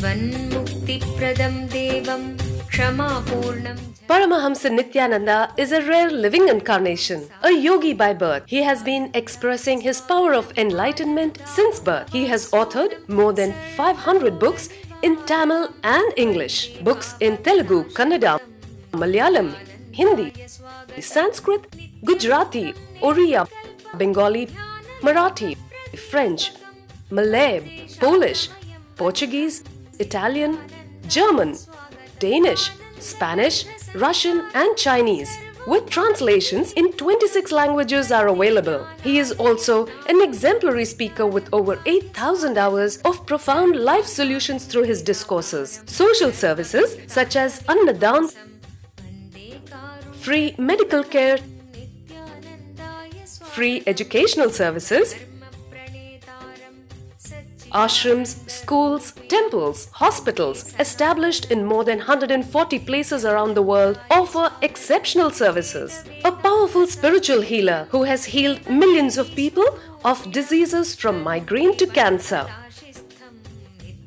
जीवन्मुक्तिप्रदं देवं क्षमापूर्णं Paramahamsa Nityananda is a rare living incarnation, a yogi by birth. He has been expressing his power of enlightenment since birth. He has authored more than 500 books in Tamil and English, books in Telugu, Kannada, Malayalam, Hindi, Sanskrit, Gujarati, Oriya, Bengali, Marathi, French, Malay, Polish, Portuguese, Italian, German, Danish, Spanish, Russian and Chinese, with translations in 26 languages are available. He is also an exemplary speaker with over 8,000 hours of profound life solutions through his discourses. Social services such as Annadan, free medical care, free educational services, ashrams, schools, temples, hospitals established in more than 140 places around the world offer exceptional services. A powerful spiritual healer who has healed millions of people of diseases from migraine to cancer.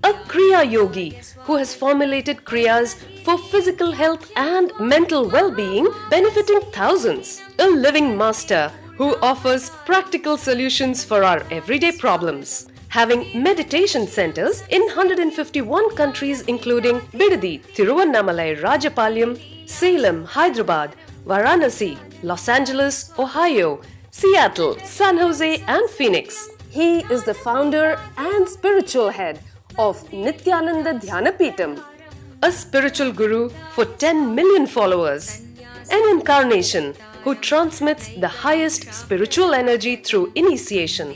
A Kriya Yogi who has formulated Kriyas for physical health and mental well-being, benefiting thousands. A living master who offers practical solutions for our everyday problems. Having meditation centers in 151 countries including Bidadi, Tiruvannamalai, Rajapalyam, Salem, Hyderabad, Varanasi, Los Angeles, Ohio, Seattle, San Jose and Phoenix. He is the founder and spiritual head of Nityananda Dhyanapitham, a spiritual guru for 10 million followers, an incarnation who transmits the highest spiritual energy through initiation.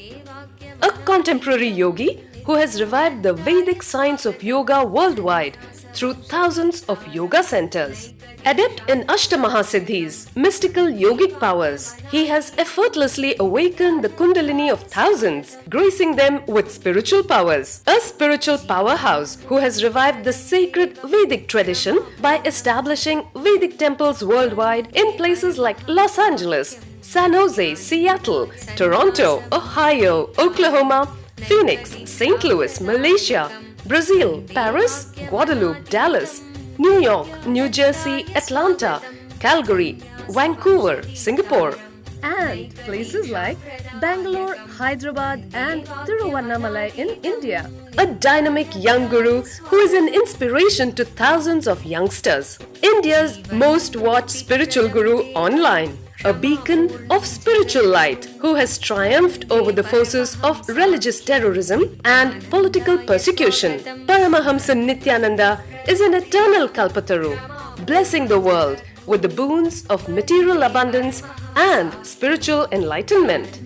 A contemporary yogi who has revived the Vedic science of yoga worldwide through thousands of yoga centers. Adept in Ashtamahasiddhis, mystical yogic powers, he has effortlessly awakened the Kundalini of thousands, gracing them with spiritual powers. A spiritual powerhouse who has revived the sacred Vedic tradition by establishing Vedic temples worldwide in places like Los Angeles, San Jose, Seattle, Toronto, Ohio, Oklahoma, Phoenix, St. Louis, Malaysia, Brazil, Paris, Guadeloupe, Dallas, New York, New Jersey, Atlanta, Calgary, Vancouver, Singapore, and places like Bangalore, Hyderabad, and Tiruvannamalai in India. A dynamic young guru who is an inspiration to thousands of youngsters. India's most watched spiritual guru online. A beacon of spiritual light who has triumphed over the forces of religious terrorism and political persecution. Paramahamsa Nityananda is an eternal Kalpataru, blessing the world with the boons of material abundance and spiritual enlightenment.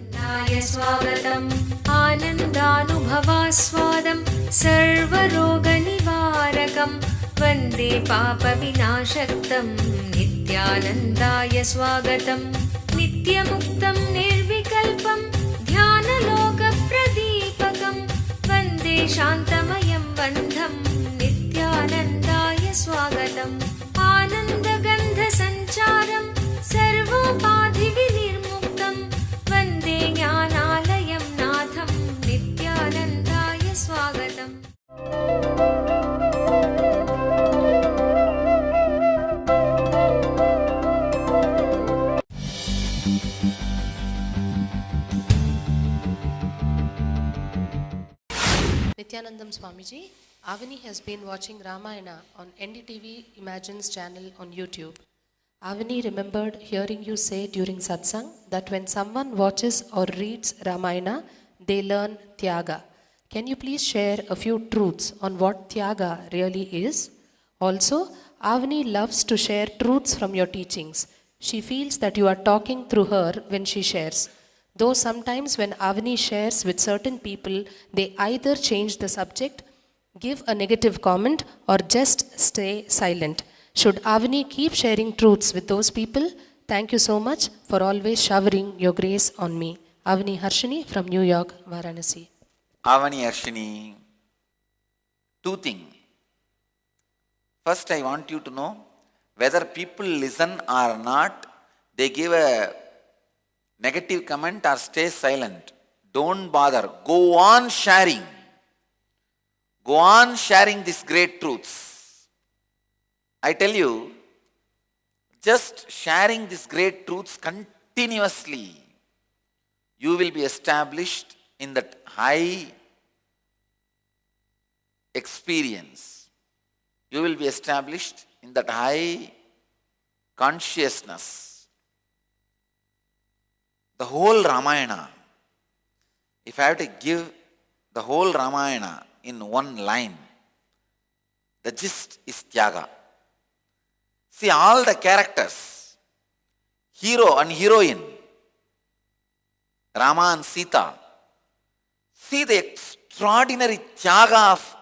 आनन्दानुभवास्वादं सर्वरोगनिवारकं वन्दे पापविनाशक्तं नित्यानन्दाय स्वागतं नित्यमुक्तं निर्विकल्पं ध्यानलोकप्रदीपकं वन्दे शान्तमयं बन्धं नित्यानन्दाय स्वागतम् आनन्दगन्धसञ्चारं सर्वोपाधिविनिर्मुक्तं वन्दे ज्ञानालयं नाथं नित्यानन्दाय स्वागतम्. Nityanandam Swamiji, Avani has been watching Ramayana on NDTV Imagines channel on YouTube. Avani remembered hearing you say during satsang that when someone watches or reads Ramayana, they learn Tyaga. Can you please share a few truths on what Tyaga really is? Also, Avani loves to share truths from your teachings. She feels that you are talking through her when she shares. Though sometimes when Avani shares with certain people, they either change the subject, give a negative comment, or just stay silent. Should Avani keep sharing truths with those people? Thank you so much for always showering your grace on me. Avani Harshini from New York, Varanasi. Avani Harshini, two things. First, I want you to know whether people listen or not, they give a negative comment or stay silent. Don't bother. Go on sharing. go on sharing these great truths. I tell you, just sharing these great truths continuously, you will be established in that high experience. You will be established in that high consciousness. The whole Ramayana, if I have to give the whole Ramayana in one line, the gist is Tyaga. See, all the characters, hero and heroine, Rama and Sita, see the extraordinary Tyaga of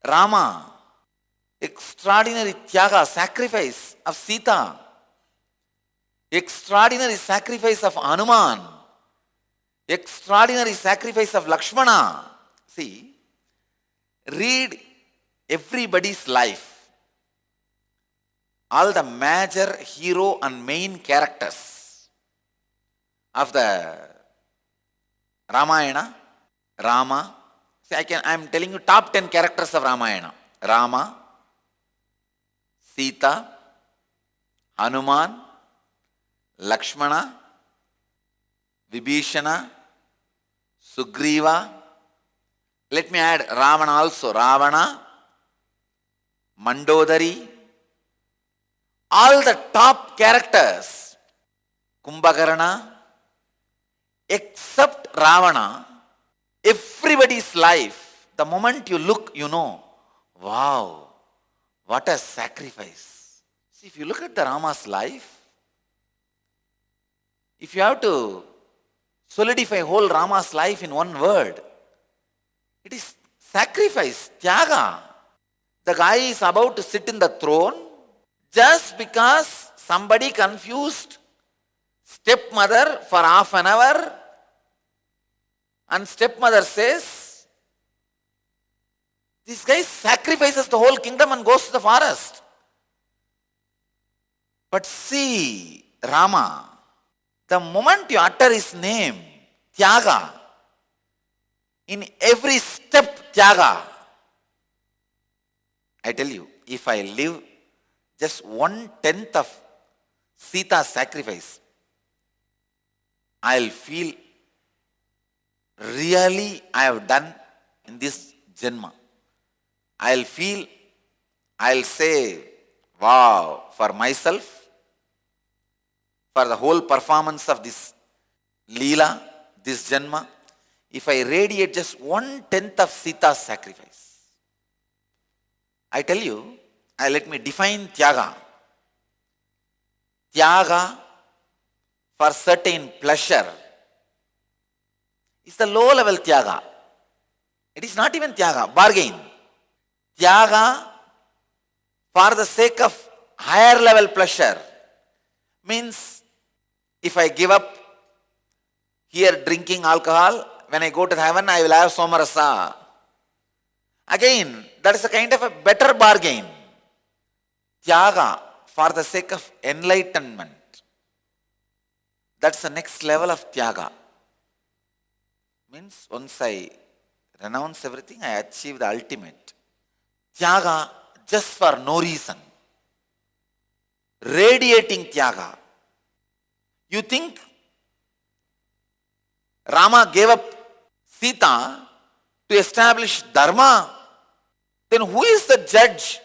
Rama, extraordinary Tyaga, sacrifice of Sita, extraordinary sacrifice of Hanuman, extraordinary sacrifice of Lakshmana. See, read everybody's life. All the major hero and main characters of the Ramayana, Rama. See, I am telling you top 10 characters of Ramayana. Rama, Sita, Hanuman, Lakshmana, Vibhishana, Sugriva. Let me add Ravana also. Ravana, Mandodari. All the top characters, Kumbhakarna, except Ravana, everybody's life, the moment you look, you know, wow, what a sacrifice. See, if you look at the Rama's life, if you have to solidify whole Rama's life in one word, it is sacrifice, Tyaga. The guy is about to sit in the throne just because somebody confused stepmother for half an hour, and stepmother says, this guy sacrifices the whole kingdom and goes to the forest. But see, Rama, the moment you utter his name, Tyaga, in every step, Tyaga. I tell you, if I live just 1/10 of Sita's sacrifice, I'll feel really I have done in this Janma. I'll say, wow, for myself, for the whole performance of this Leela, this Janma, if I radiate just 1/10 of Sita's sacrifice. I tell you, let me define Tyaga. Tyaga for certain pleasure is the low level Tyaga. It is not even Tyaga, bargain. Tyaga for the sake of higher level pleasure means if I give up here drinking alcohol, when I go to heaven I will have Somarasa. Again, that is a kind of a better bargain. Tyaga for the sake of enlightenment. That's the next level of Tyaga. Means once I renounce everything, I achieve the ultimate. Tyaga just for no reason. Radiating Tyaga. You think Rama gave up Sita to establish Dharma? Then who is the judge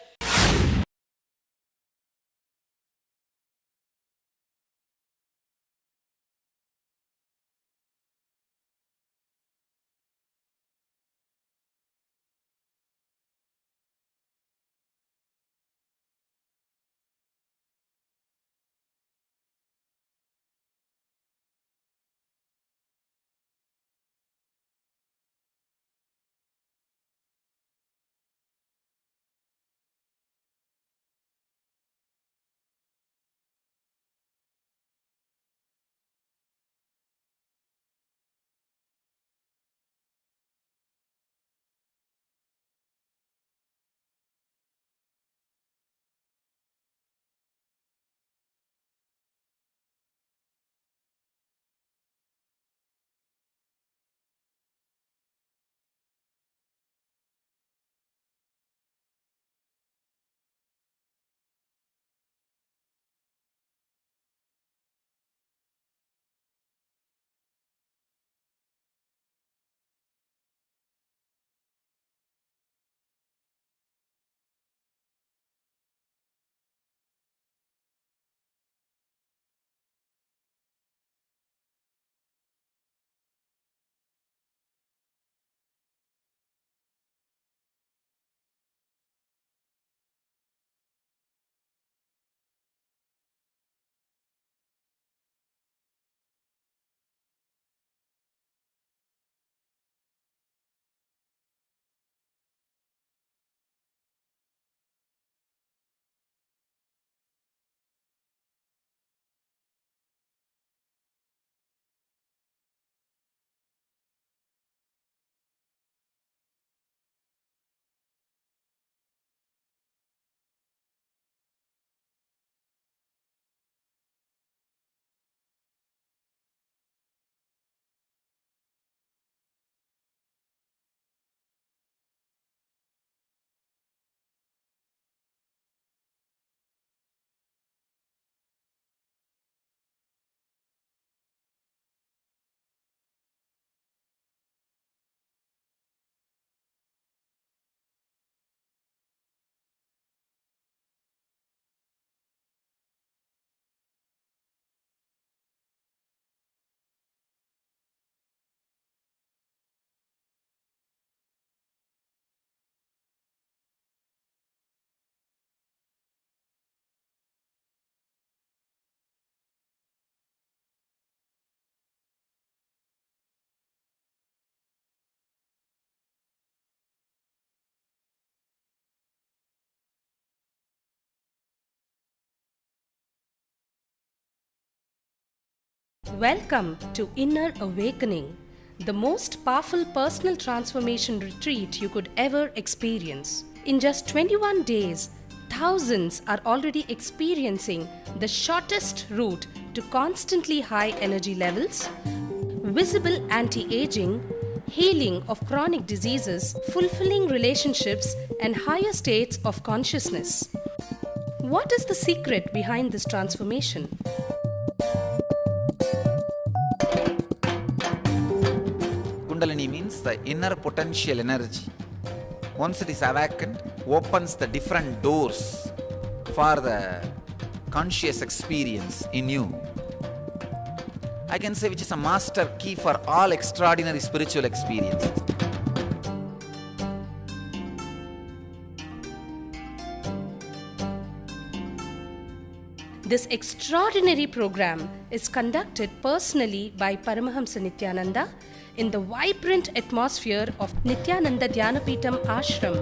Welcome to Inner Awakening, the most powerful personal transformation retreat you could ever experience. In just 21 days, thousands are already experiencing the shortest route to constantly high energy levels, visible anti-aging, healing of chronic diseases, fulfilling relationships, and higher states of consciousness. What is the secret behind this transformation? Kundalini means the inner potential energy. Once it is awakened, opens the different doors for the conscious experience in you. I can say which is a master key for all extraordinary spiritual experiences. This extraordinary program is conducted personally by Paramahamsa Nityananda in the vibrant atmosphere of Nityananda Dhyanapitham Ashram.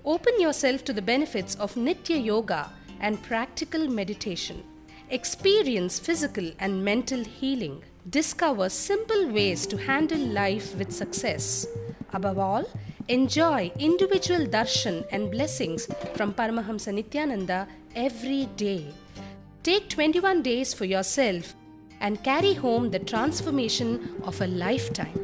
Open yourself to the benefits of Nitya Yoga and practical meditation. Experience physical and mental healing. Discover simple ways to handle life with success. Above all, enjoy individual darshan and blessings from Paramahamsa Nityananda every day. Take 21 days for yourself and carry home the transformation of a lifetime.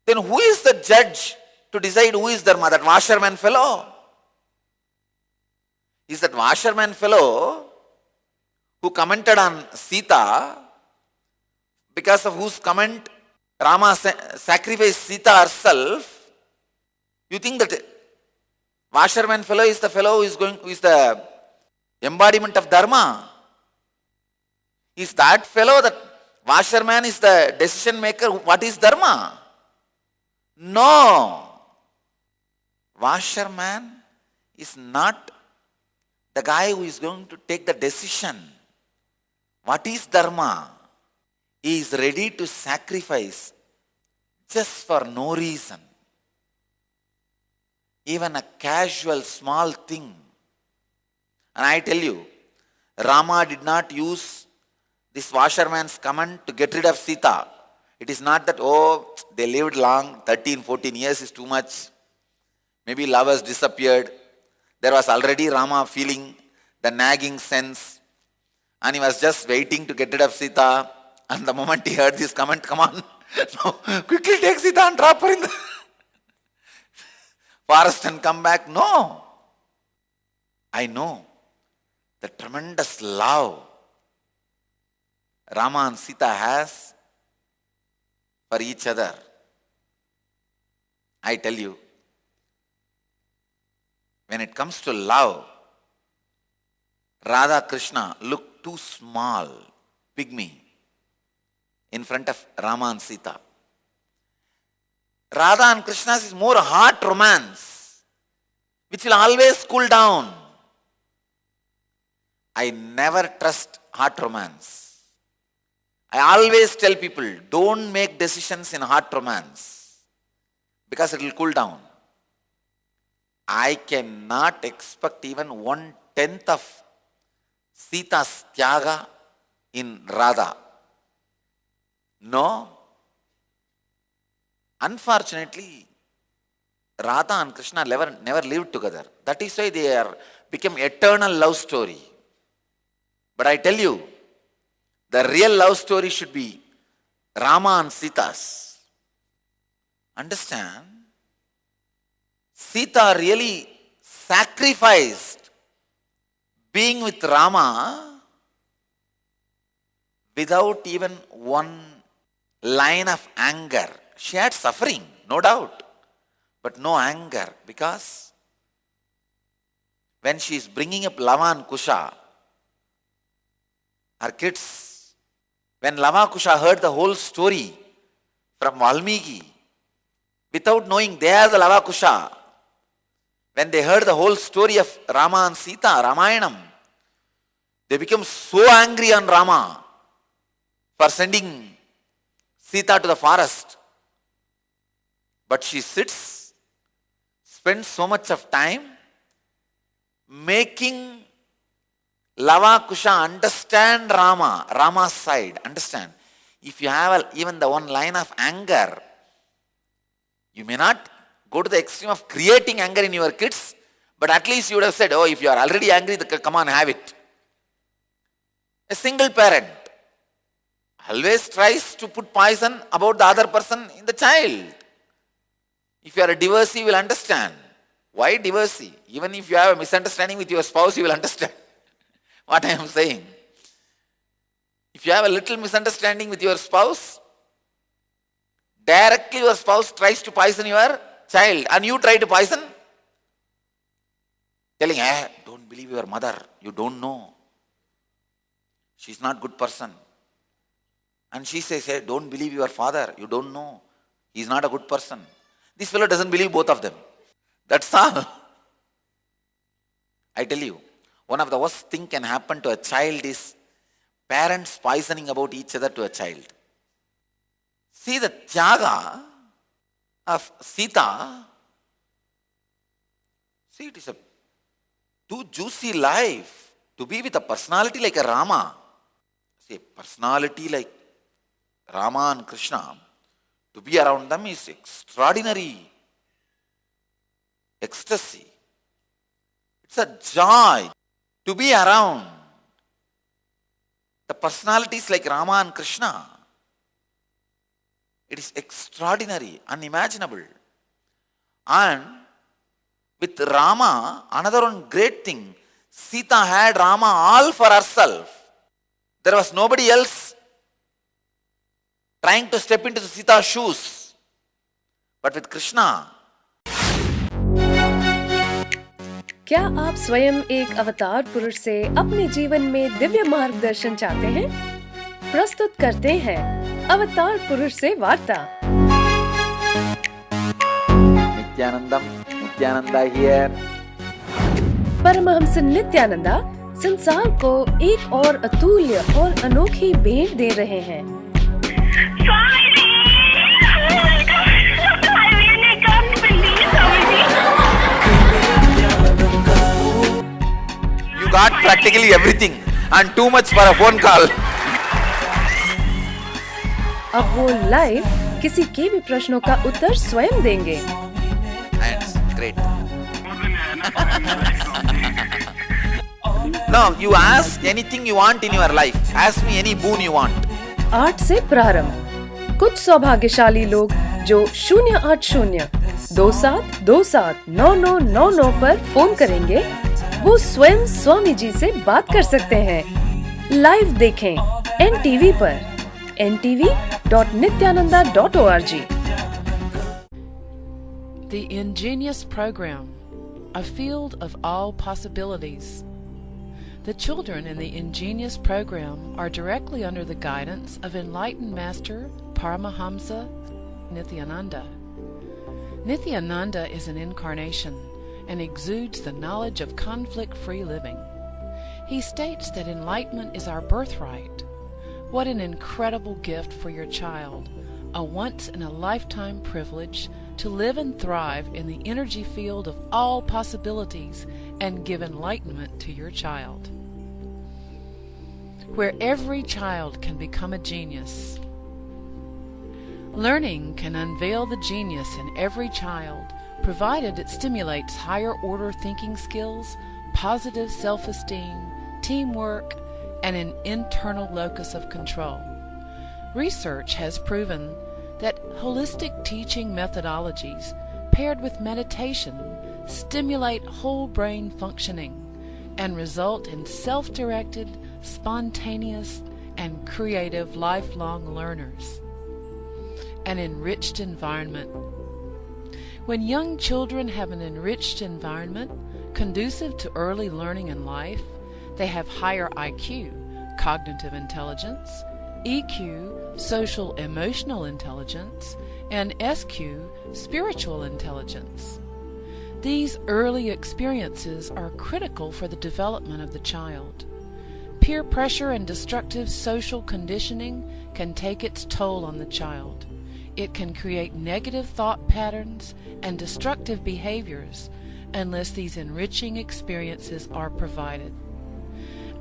Then who is the judge to decide who is Dharma? That washerman fellow? Is that washerman fellow who commented on Sita, because of whose comment Rama sacrificed Sita herself? You think that washerman fellow is the fellow who is the embodiment of Dharma? Is that fellow, that washerman is the decision maker? What is Dharma? No. Washerman is not the guy who is going to take the decision. What is Dharma? He is ready to sacrifice just for no reason. Even a casual small thing. And I tell you, Rama did not use this washerman's command to get rid of Sita. It is not that, oh, they lived long, 13, 14 years is too much. Maybe love has disappeared. There was already Rama feeling the nagging sense. And he was just waiting to get rid of Sita. And the moment he heard this comment, come on, no, quickly take Sita and drop her in the forest and come back. No. I know the tremendous love Rama and Sita has for each other. I tell you, when it comes to love, Radha Krishna look too small, pygmy, in front of Rama and Sita. Radha and Krishna's is more heart romance, which will always cool down. I never trust heart romance. I always tell people, don't make decisions in heart romance, because it will cool down. I cannot expect even 1/10 of Sita's tyaga in Radha. No. Unfortunately, Radha and Krishna never lived together. That is why they became eternal love story. But I tell you, the real love story should be Rama and Sita's. Understand? Sita really sacrificed being with Rama without even one line of anger. She had suffering, no doubt, but no anger, because when she is bringing up Lava and Kusha, Our kids, when Lava Kusha heard the whole story from Valmiki, without knowing they are the Lava Kusha, when they heard the whole story of Rama and Sita, Ramayanam, they became so angry on Rama for sending Sita to the forest. But she sits, spends so much of time making Lava Kusha understand Rama's side. Understand? If you have even the one line of anger, you may not go to the extreme of creating anger in your kids, but at least you would have said, oh, if you are already angry, come on, have it. A single parent always tries to put poison about the other person in the child. If you are a divorcee, you will understand. Why divorcee? Even if you have a misunderstanding with your spouse, you will understand what I am saying. If you have a little misunderstanding with your spouse, directly your spouse tries to poison your child and you try to poison, telling, don't believe your mother, you don't know. She's not a good person. And she says, hey, don't believe your father, you don't know. He's not a good person. This fellow doesn't believe both of them. That's all. I tell you, one of the worst things can happen to a child is parents poisoning about each other to a child. See the Tyaga of Sita. See, it is a too juicy life to be with a personality like a Rama. See, a personality like Rama and Krishna, to be around them is extraordinary ecstasy. It's a joy to be around the personalities like Rama and Krishna. It is extraordinary, unimaginable. And with Rama, another one great thing, Sita had Rama all for herself. There was nobody else trying to step into Sita's shoes. But with Krishna, क्या आप स्वयं एक अवतार पुरुष से अपने जीवन में दिव्य मार्गदर्शन चाहते हैं? प्रस्तुत करते हैं अवतार पुरुष से वार्ता। Nityananda here. परमहंस नित्यानंदा संसार को एक और अतुल्य और अनोखी भेंट दे रहे हैं। You got practically everything and too much for a phone call. अब वो लाइव किसी के भी प्रश्नों का उत्तर स्वयं देंगे। And great. No, you ask anything you want in your life. Ask me any boon you want. 8 से प्रारंभ। कुछ सौभाग्यशाली लोग जो 08027279999 पर फोन करेंगे, वो स्वयं स्वामी जी से बात कर सकते हैं। लाइव देखें NTV पर ntv.nityananda.org। The Ingenious Program, a field of all possibilities. The children in the Ingenious Program are directly under the guidance of enlightened Master Paramahamsa Nityananda. Nityananda is an incarnation and exudes the knowledge of conflict-free living. He states that enlightenment is our birthright. What an incredible gift for your child, a once-in-a-lifetime privilege to live and thrive in the energy field of all possibilities and give enlightenment to your child. Where every child can become a genius. Learning can unveil the genius in every child, provided it stimulates higher-order thinking skills, positive self-esteem, teamwork, and an internal locus of control. Research has proven that holistic teaching methodologies paired with meditation stimulate whole brain functioning and result in self-directed, spontaneous, and creative lifelong learners. An enriched environment. When young children have an enriched environment conducive to early learning in life, they have higher IQ, cognitive intelligence, EQ, social emotional intelligence, and SQ, spiritual intelligence. These early experiences are critical for the development of the child. Peer pressure and destructive social conditioning can take its toll on the child. It can create negative thought patterns and destructive behaviors unless these enriching experiences are provided.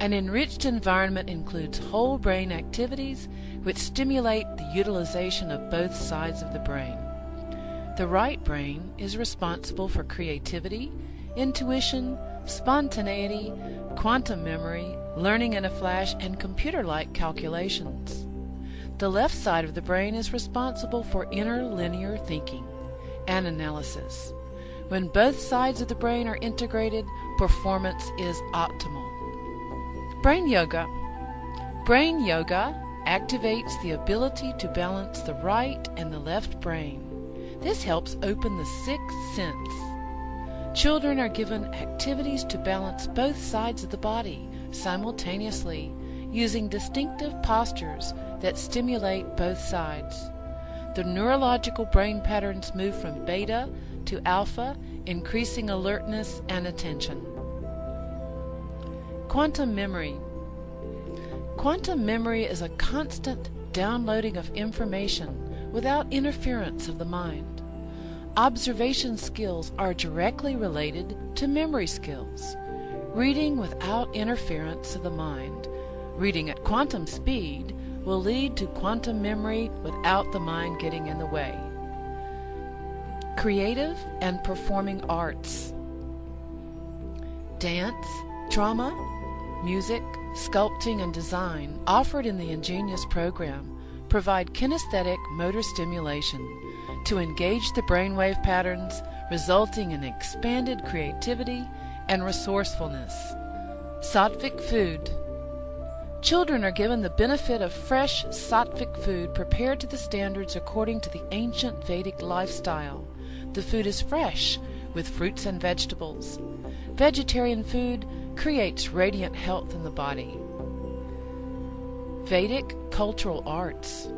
An enriched environment includes whole brain activities which stimulate the utilization of both sides of the brain. The right brain is responsible for creativity, intuition, spontaneity, quantum memory, learning in a flash, and computer-like calculations. The left side of the brain is responsible for inner linear thinking and analysis. When both sides of the brain are integrated, performance is optimal. Brain yoga. Brain yoga activates the ability to balance the right and the left brain. This helps open the sixth sense. Children are given activities to balance both sides of the body simultaneously, using distinctive postures that stimulate both sides. The neurological brain patterns move from beta to alpha, increasing alertness and attention. Quantum memory. Quantum memory is a constant downloading of information without interference of the mind. Observation skills are directly related to memory skills. Reading without interference of the mind, reading at quantum speed, will lead to quantum memory without the mind getting in the way. Creative and performing arts. Dance, drama, music, sculpting, and design offered in the Ingenious program provide kinesthetic motor stimulation to engage the brainwave patterns, resulting in expanded creativity and resourcefulness. Sattvic food. Children are given the benefit of fresh sattvic food prepared to the standards according to the ancient Vedic lifestyle. The food is fresh, with fruits and vegetables. Vegetarian food creates radiant health in the body. Vedic cultural arts.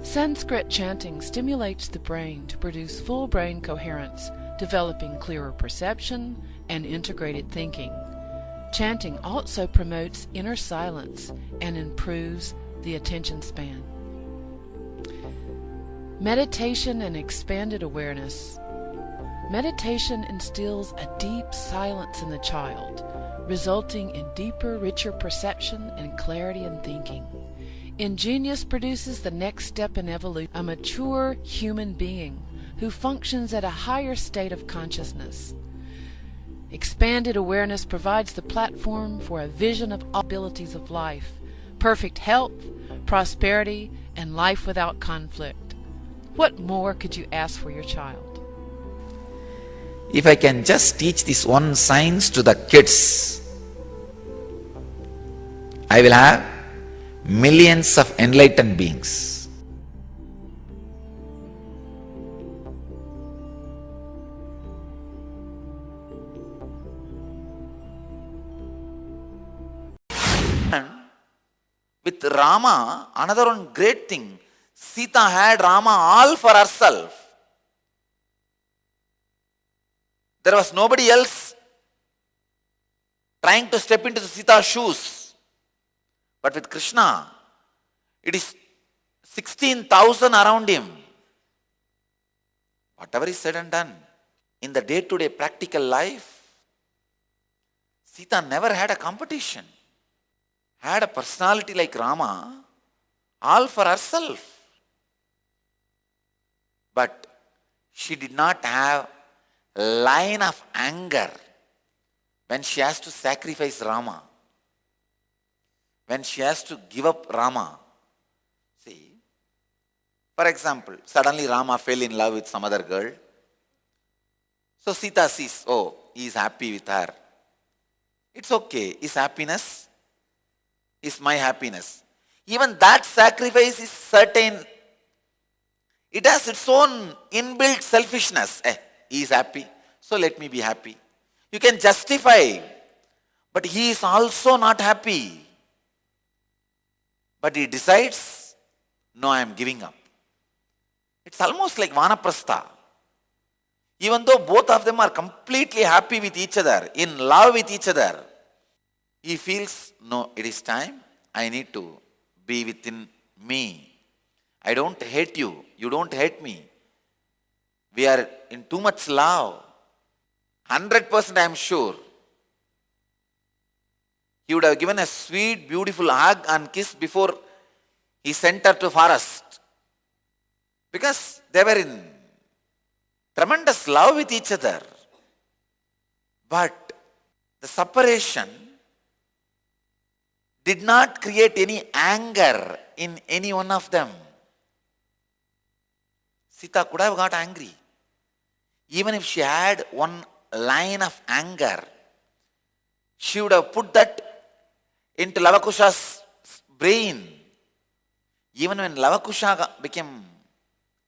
Sanskrit chanting stimulates the brain to produce full brain coherence, developing clearer perception and integrated thinking. Chanting also promotes inner silence and improves the attention span. Meditation and expanded awareness. Meditation instills a deep silence in the child, resulting in deeper, richer perception and clarity in thinking. Ingenious produces the next step in evolution, a mature human being who functions at a higher state of consciousness. Expanded awareness provides the platform for a vision of all abilities of life, perfect health, prosperity, and life without conflict. What more could you ask for your child? If I can just teach this one science to the kids, I will have millions of enlightened beings. And with Rama, another one great thing, Sita had Rama all for herself. There was nobody else trying to step into Sita's shoes. But with Krishna, it is 16,000 around him. Whatever is said and done, in the day-to-day practical life, Sita never had a competition. Had a personality like Rama, all for herself. But she did not have line of anger when she has to sacrifice Rama, when she has to give up Rama. See, for example, suddenly Rama fell in love with some other girl. So Sita sees, oh, he is happy with her. It's okay, his happiness is my happiness. Even that sacrifice is certain. It has its own inbuilt selfishness. He is happy, so let me be happy. You can justify, but he is also not happy. But he decides, no, I am giving up. It's almost like Vanaprastha. Even though both of them are completely happy with each other, in love with each other, he feels, no, it is time. I need to be within me. I don't hate you. You don't hate me. We are in too much love. 100% I am sure. He would have given a sweet, beautiful hug and kiss before he sent her to forest. Because they were in tremendous love with each other. But the separation did not create any anger in any one of them. Sita could have got angry. Even if she had one line of anger, she would have put that into Lavakusha's brain. Even when Lavakusha became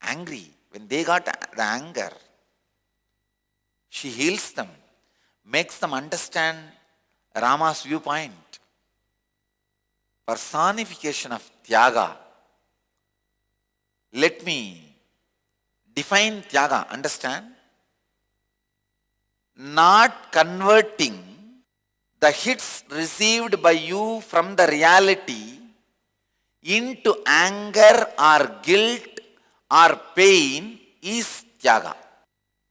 angry, when they got the anger, she heals them, makes them understand Rama's viewpoint. Personification of Tyaga. Let me define Tyaga, understand? Not converting the hits received by you from the reality into anger or guilt or pain is Tyaga.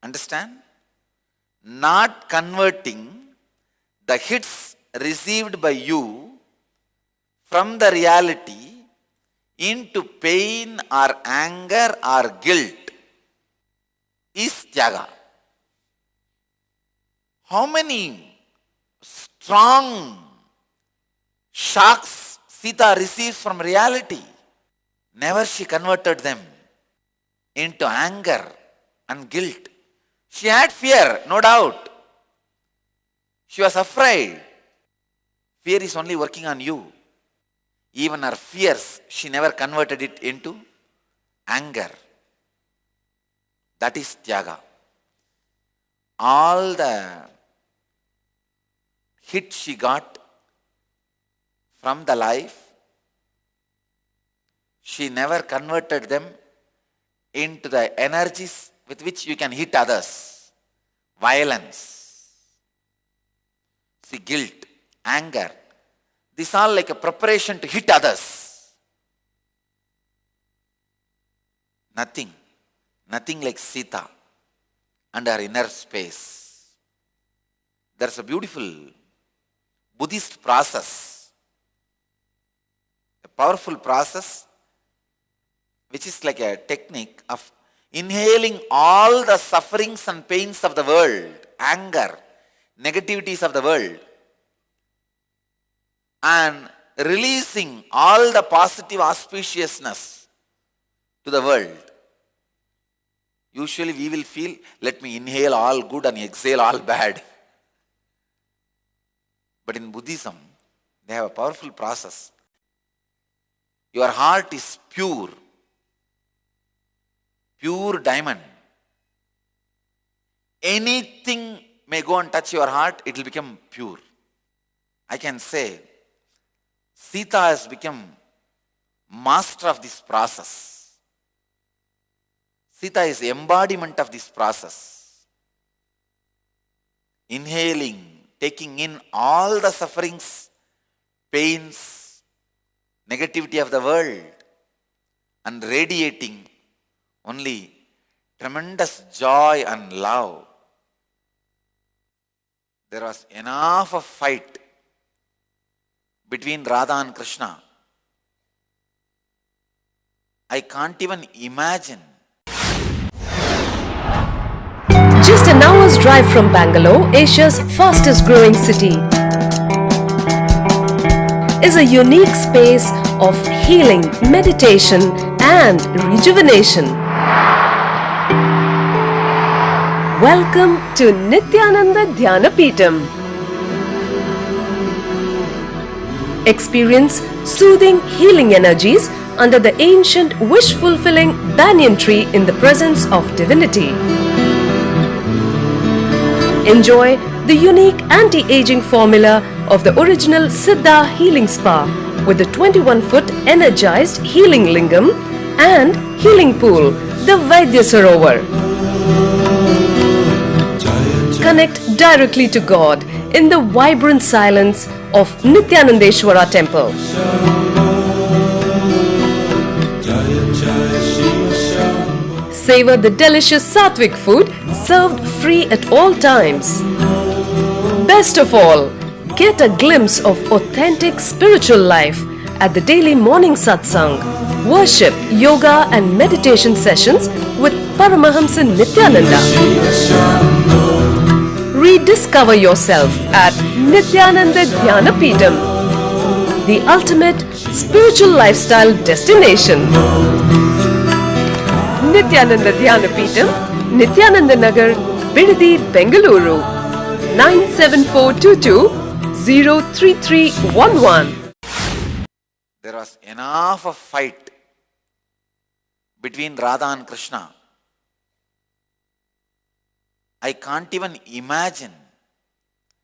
Understand? Not converting the hits received by you from the reality into pain or anger or guilt is Tyaga. How many strong shocks Sita receives from reality? Never she converted them into anger and guilt. She had fear, no doubt. She was afraid. Fear is only working on you. Even her fears, she never converted it into anger. That is Tyaga. All the hit she got from the life, she never converted them into the energies with which you can hit others. Violence, see, guilt, anger. These are like a preparation to hit others. Nothing like Sita and her inner space. There's a beautiful Buddhist process, a powerful process which is like a technique of inhaling all the sufferings and pains of the world, anger, negativities of the world, and releasing all the positive auspiciousness to the world. Usually we will feel, let me inhale all good and exhale all bad. But in Buddhism, they have a powerful process. Your heart is pure, pure diamond. Anything may go and touch your heart, it will become pure. I can say, Sita has become master of this process. Sita is the embodiment of this process. Inhaling, taking in all the sufferings, pains, negativity of the world, and radiating only tremendous joy and love. There was enough of fight between Radha and Krishna. I can't even imagine. Just an hour's drive from Bangalore, Asia's fastest growing city, is a unique space of healing, meditation, and rejuvenation. Welcome to Nityananda Dhyanapitham. Experience soothing healing energies under the ancient wish-fulfilling banyan tree in the presence of divinity. Enjoy the unique anti-aging formula of the original Siddha Healing Spa, with the 21-foot energized healing lingam and healing pool, the Vaidya Sarovar. Connect directly to God in the vibrant silence of Nityanandeshwara temple. Savor the delicious Sattvic food served free at all times. Best of all, get a glimpse of authentic spiritual life at the daily morning satsang, worship, yoga and meditation sessions with Paramahamsa Nityananda. Rediscover yourself at Nityananda Dhyanapeetham, the ultimate spiritual lifestyle destination. Nityananda Dhyanapeetham, Nityananda Nagar, Bidadi, Bengaluru, 97422-03311. There was enough of fight between Radha and Krishna. I can't even imagine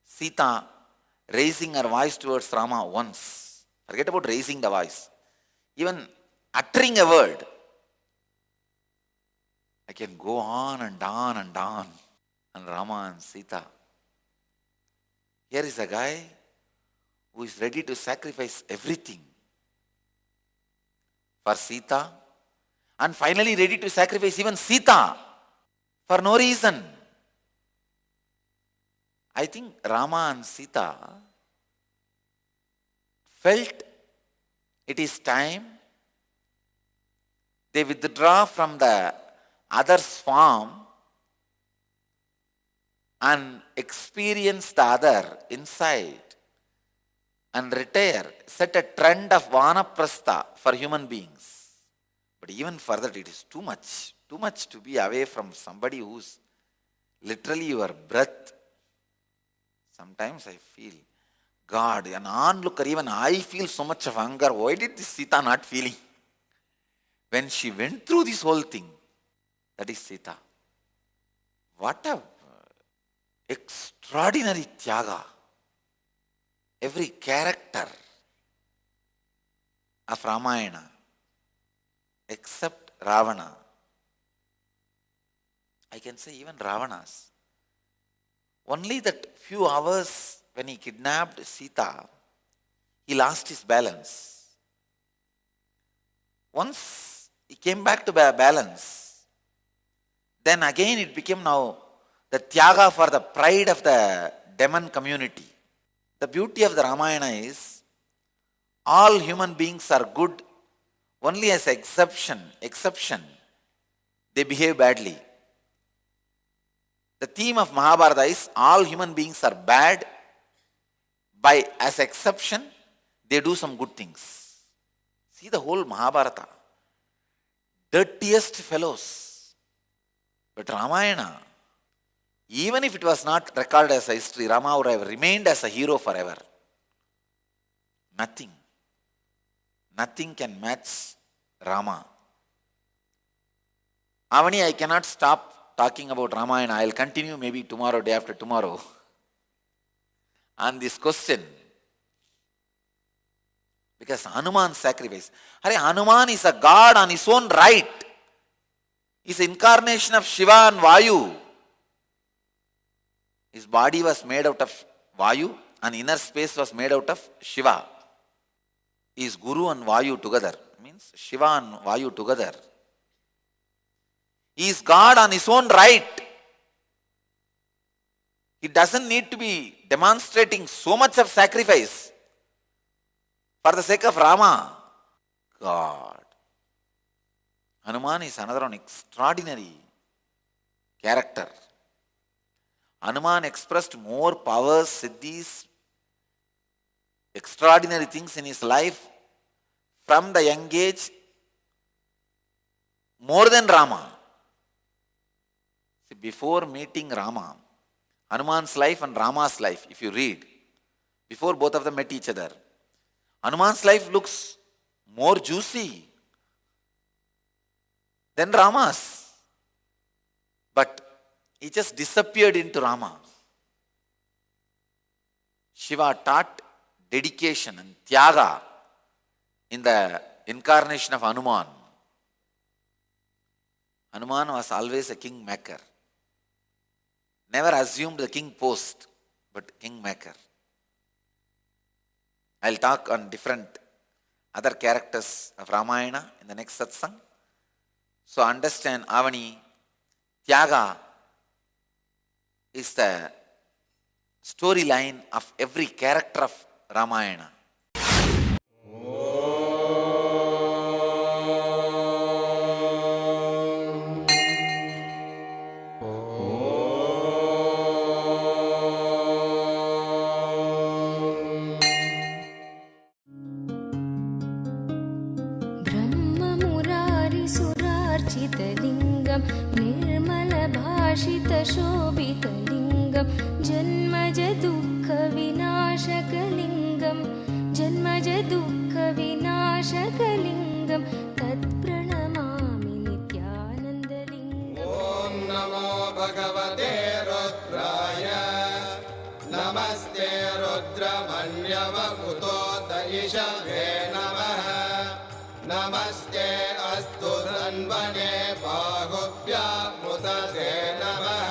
Sita raising her voice towards Rama once. Forget about raising the voice. Even uttering a word. I can go on and on and on. And Rama and Sita. Here is a guy who is ready to sacrifice everything for Sita, and finally ready to sacrifice even Sita for no reason. I think Rama and Sita felt it is time they withdraw from the other's form and experience the other inside and retire, set a trend of vanaprastha for human beings. But even further, it is too much to be away from somebody who's literally your breath. Sometimes I feel, God, an onlooker, even I feel so much of anger. Why did this Sita not feeling? When she went through this whole thing, that is Sita. What a extraordinary tyaga. Every character of Ramayana, except Ravana, I can say even Ravana's, only that few hours when he kidnapped Sita, he lost his balance. Once he came back to balance, then again it became now the tyaga for the pride of the demon community. The beauty of the Ramayana is all human beings are good, only as exception they behave badly. The theme of Mahabharata is all human beings are bad, by as exception they do some good things. See the whole Mahabharata, dirtiest fellows. But Ramayana, even if it was not recorded as a history, Rama would have remained as a hero forever. Nothing can match Rama. Avani, I cannot stop talking about Ramayana. I will continue maybe tomorrow, day after tomorrow, on this question. Because Hanuman sacrifice. Hanuman is a god on his own right. He is the incarnation of Shiva and Vayu. His body was made out of Vayu and inner space was made out of Shiva. He is Guru and Vayu together. Means Shiva and Vayu together. He is God on his own right. He doesn't need to be demonstrating so much of sacrifice for the sake of Rama. God. Hanuman is another one extraordinary character. Hanuman expressed more powers, siddhis, extraordinary things in his life from the young age more than Rama. See, before meeting Rama, Hanuman's life and Rama's life, if you read, before both of them met each other, Hanuman's life looks more juicy than Rama's. But he just disappeared into Rama. Shiva taught dedication and tyaga in the incarnation of Hanuman. Hanuman was always a king maker. Never assumed the king post, but king maker. I'll talk on different other characters of Ramayana in the next satsang. So understand, Avani, Tyaga is the storyline of every character of Ramayana. ब्रह्ममुरारिसुरार्चितलिङ्गं निर्मलभाषितशोभितलिङ्गं जन्मजदुःखविनाशकलिङ्गं जन्मजदुःखविनाशकलिङ्गं तत्प्रणमामि नित्यानन्दलिङ्गम्। ॐ नमो भगवते रुद्राय नमस्ते रुद्रमन्यवकुतो दयिषवे नमः नमस्ते अस्तु धन्वने बाहुभ्यामुदते नमः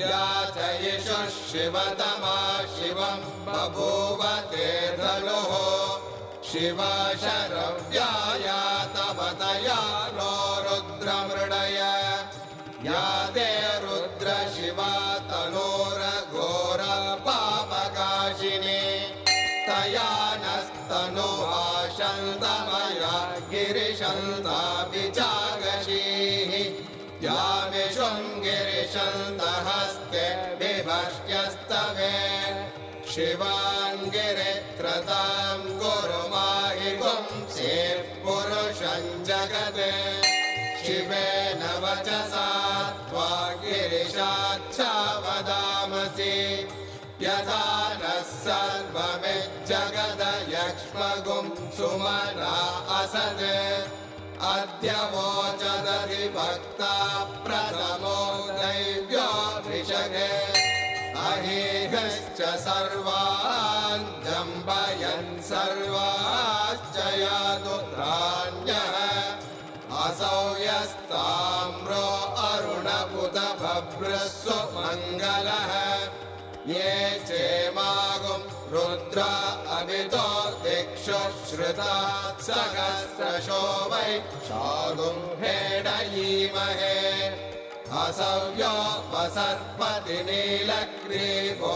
या जयिषुः शिवतमा शिवं बभूव ते धनुः शिवा शरव्याया तवतया नो रुद्रमृडय या ते रुद्र शिवा तनोरघोर पापकाशिनी तया नस्तनुभाषन्तमया गिरिशन्ताभिजागशीः या विशृङ्गिरिशन्तहस्ते विभष्ट्यस्तवे शिवाङ्गिरित्रतां कुरु माहि पुंसेः पुरुषं जगते शिवेन वचसा त्वा गिरिशाच्छा वदामसि यथा नः सर्वमिज्जगदयक्ष्मगुं सुमना असत् अद्य वोचदधिभक्ता प्रथमो दैव्यो वृषगे अहीगश्च सर्वान् जम्बयन् सर्वाश्च यादुत्राण्यः असौ यस्ताम्रो अरुणपुतभभ्रस्सु मङ्गलः ये चेमागुं रुद्र अभितो दिक्षु श्रुता सहस्रशो वै शागुं भेडयीमहे असव्यो वसर्पति नीलग्रीवो